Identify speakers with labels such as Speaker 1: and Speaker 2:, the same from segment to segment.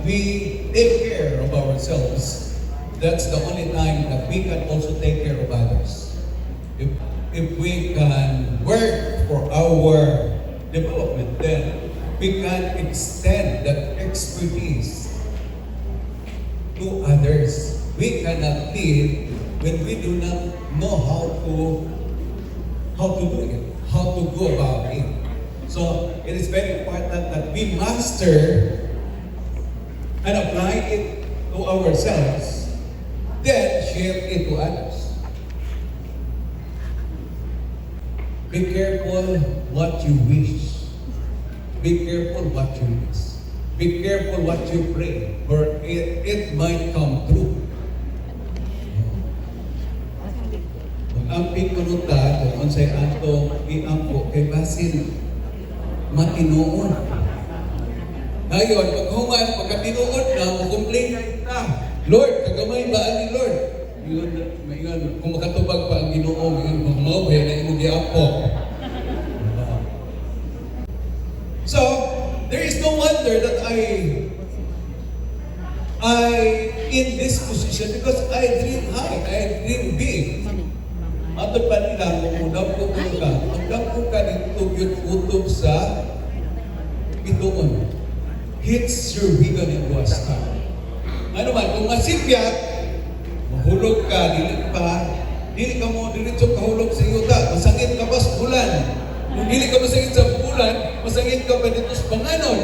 Speaker 1: we take care of ourselves, that's the only time that we can also take care of others. If we can work for our development, then we can extend that expertise to others. We cannot lead when we do not know how to do it, how to go about it. So it is very important that we master and apply it to ourselves, then share it to others. Be careful what you wish. Be careful what you wish. Be careful what you pray, for it might come true. Ang pikunuta, kung unsay ato iampo kay basin matinuon. Ngayon, paghuman, pagkatinuon na, mag-complain na ita. Lord, kagamay ba ani Lord? Yun, kung makatubag pa ang Ginoo, yun, magmaway na imong giampo. So, there is no wonder that I in this position because I dream high, I dream big. Ato pa nila, kung dapko ka dito yung utog sa bituon. Hits your vegan and was ka. Ano man, kung masipyat, mahulog ka, dili ka mo diretso kahulog sa yuta, masangit ka pa sa bulan. Kung dili ka masangit sa bulan, masangit ka pa dito sa panganon.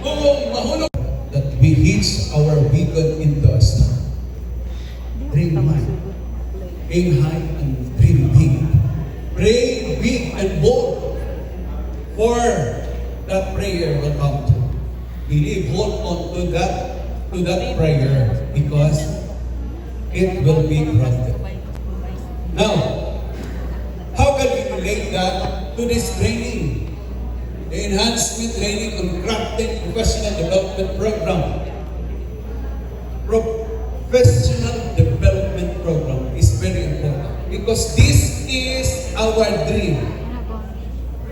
Speaker 1: Kung mahulog, that we hitch our vegan into a star. Dream high. Aim high and dream big. Pray big and bold for that prayer will come true. Believe, hold on to that prayer because it will be granted. Now, how can we relate that to this training? The enhancement training on crafting professional development program. Professional development program is very important because this is our dream.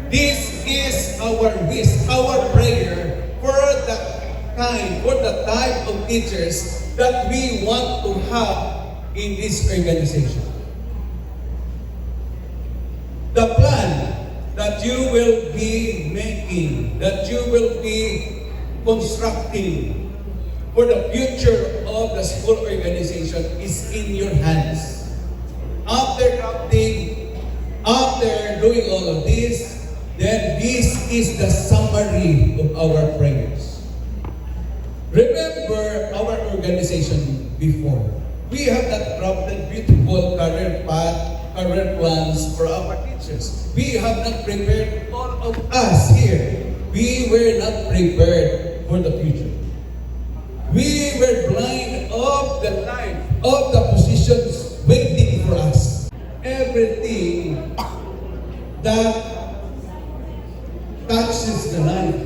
Speaker 1: This is our wish, our prayer for the type of teachers that we want to have in this organization. The plan that you will be making, that you will be constructing for the future of the school organization is in your hands. After crafting, after doing all of this, then this is the summary of our prayers. Remember our organization before. We have that crafted beautiful career path, career plans for our teachers. We have not prepared all of us here. We were not prepared for the future. We were blind of the life, of the positions waiting for us. Everything that touches the life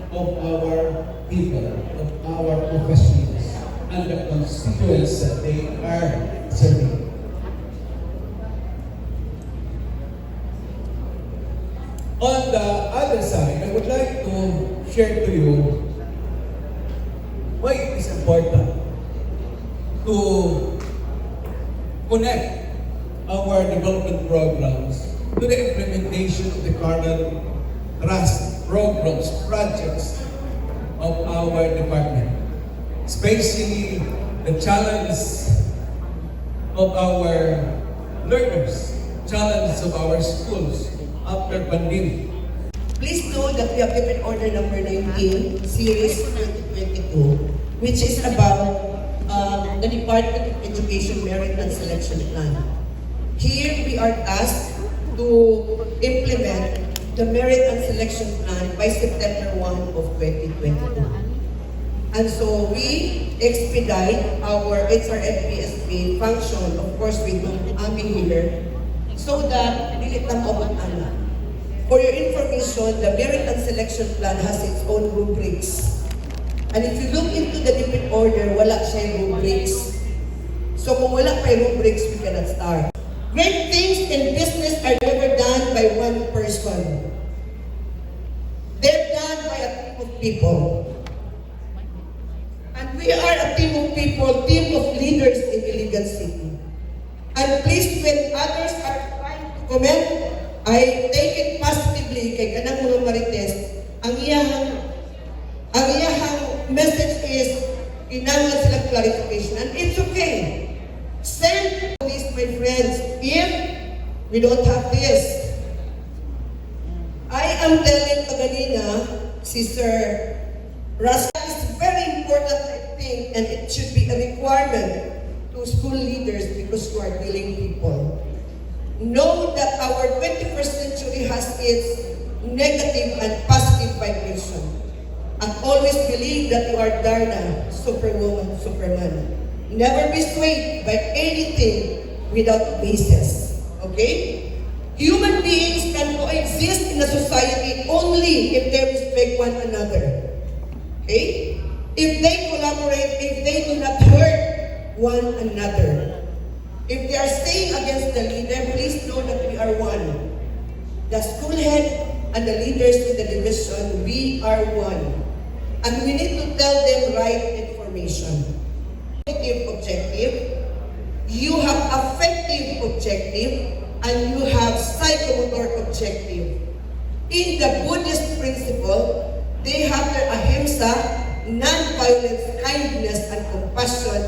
Speaker 1: of our people, of our professionals, and the constituents that they are serving. On the other side, I would like to share to you why it is important to connect our development programs to the implementation of the current trust programs, projects of our department, especially the challenge of our learners, challenge of our schools after pandemic.
Speaker 2: Please know that we have given order number 19, series 2022, which is about the Department of Education Merit and Selection Plan. Here we are tasked to implement the Merit and Selection Plan by September 1 of 2022. And so we expedite our HRFPSP function, of course with AMI here, so that dili na maubatan. For your information, the Merit and Selection Plan has its own rubrics. And if you look into the different order, wala siya rubrics. So kung wala pa rubrics, we cannot start. Great things in business are never done by one person. They're done by a team of people. We are a team of people, team of leaders in Iligan City. And please, when others are trying to comment, I take it positively kay kanang mga marites. Ang iyahang message is, kinahanglan silang clarification. And it's okay. Send this, my friends, if we don't have this. I am telling kaganina, Sister Rasta, is very important, I think, and it should be a requirement to school leaders because you are dealing people. Know that our 21st century has its negative and positive vibration. And always believe that you are Darna, Superwoman, Superman. Never be swayed by anything without basis. Okay? Human beings can coexist in a society only if they respect one another. Okay? If they collaborate, if they do not hurt one another. If they are staying against the leader, please know that we are one. The school head and the leaders in the division, we are one. And we need to tell them right information. Objective, you have affective objective, and you have psychomotor objective. In the Buddhist principle, they have their ahimsa, non-violence, kindness, and compassion.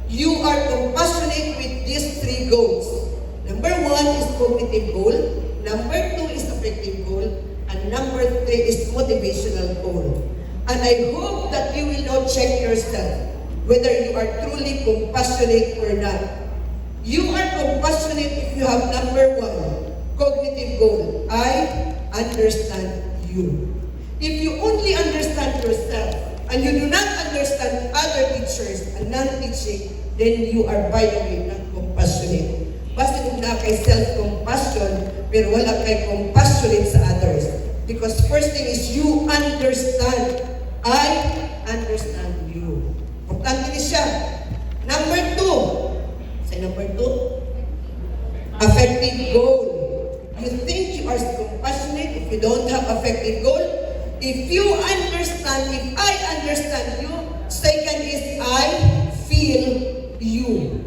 Speaker 2: You are compassionate with these three goals. Number 1 is cognitive goal, number 2 is affective goal, and number 3 is motivational goal. And I hope that you will now check yourself whether you are truly compassionate or not. You are compassionate if you have number 1, cognitive goal. I understand you. If you only understand yourself and you do not understand other teachers and non-teaching, then you are by the way not compassionate. Basta kung na kay self-compassion, pero wala kay compassionate sa others. Because first thing is you understand. I understand you. Importante ni siya. Number 2. Say number 2. Affective goal. You think you are compassionate if you don't have affective goal? If you understand, if I understand you, second is I feel you.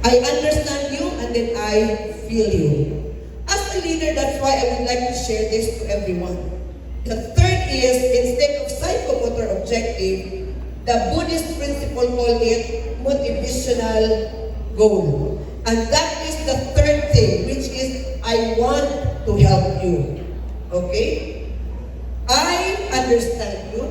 Speaker 2: I understand you and then I feel you. As a leader, that's why I would like to share this to everyone. The third is, instead of psychomotor objective, the Buddhist principle call it motivational goal. And that is the third thing, which is I want to help you. Okay? I understand you,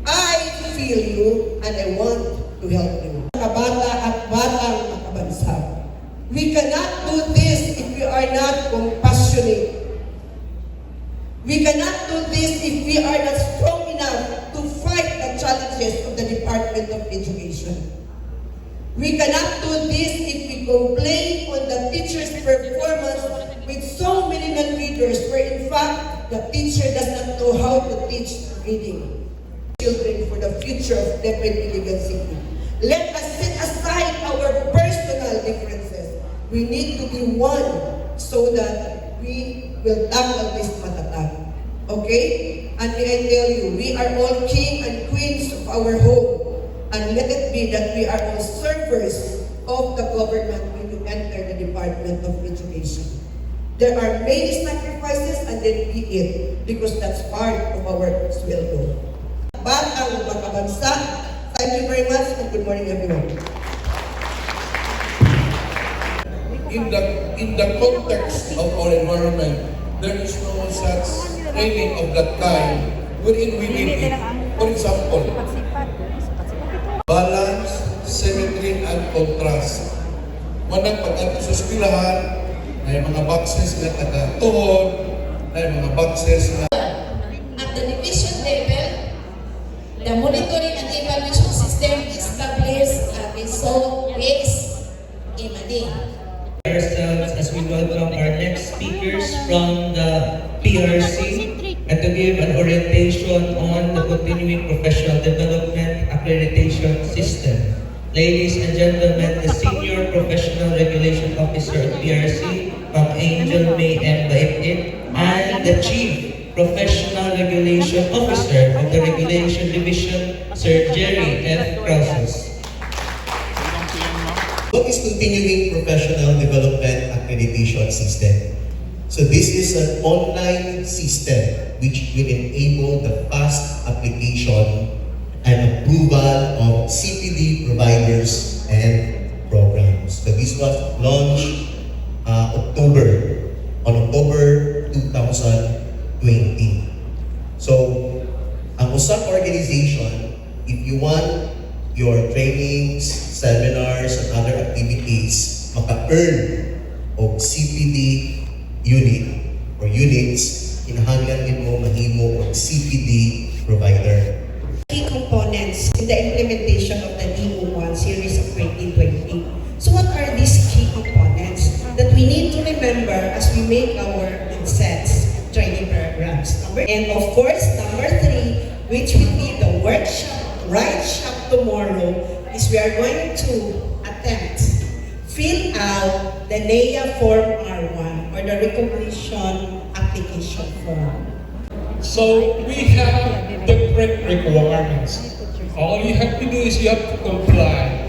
Speaker 2: I feel you, and I want to help you. Kabata at batang makabansa. We cannot do this if we are not compassionate. We cannot do this if we are not strong enough to fight the challenges of the Department of Education. We cannot do this if we complain on the teacher's performance with so many non-readers, where in fact, the teacher does not know how to teach reading. Children for the future of Iligan City. Let us set aside our personal differences. We need to be one so that we will tackle this matatag. Okay? And may I tell you, we are all king and queens of our home. And let it be that we are all servers of the government when you enter the Department of Education. There are many sacrifices and then be it, because that's part of our sweldo. Batang makabansa, thank you very much and good morning everyone.
Speaker 1: In the context of our environment, there is no such training of that kind wherein we need it. For example, balance, symmetry, and contrast. Manang pag-ato sa eskwelahan, may mga boxes na taga-tuhod, may mga boxes na...
Speaker 3: At the division level, the monitoring and evaluation system established a result-based MAD.
Speaker 4: Ourselves as we welcome our next speakers from the PRC and to give an orientation on the continuing professional development accreditation system. Ladies and gentlemen, the Senior Professional Regulation Officer of PRC, Angelo E Gazo, and the Chief Professional Regulation Officer of the Regulation Division, Sir Jerry F. Krausos.
Speaker 5: What is Continuing Professional Development Accreditation System? So this is an online system which will enable the fast application and approval of CPD providers and programs. So this was launched on October 2020. So ang usang organization, if you want your trainings, seminars, and other activities maka-earn of CPD unit or units, kinahanglan mo mahimo og CPD provider.
Speaker 2: Key components in the implementation of the DO1 series of 2020. So what are these key components that we need to remember as we make our NSETS training programs? And of course, number 3, which will be the workshop, right shop tomorrow, is we are going to attempt fill out the NEA Form R1 or the recognition application form.
Speaker 6: So we have different requirements. All you have to do is you have to comply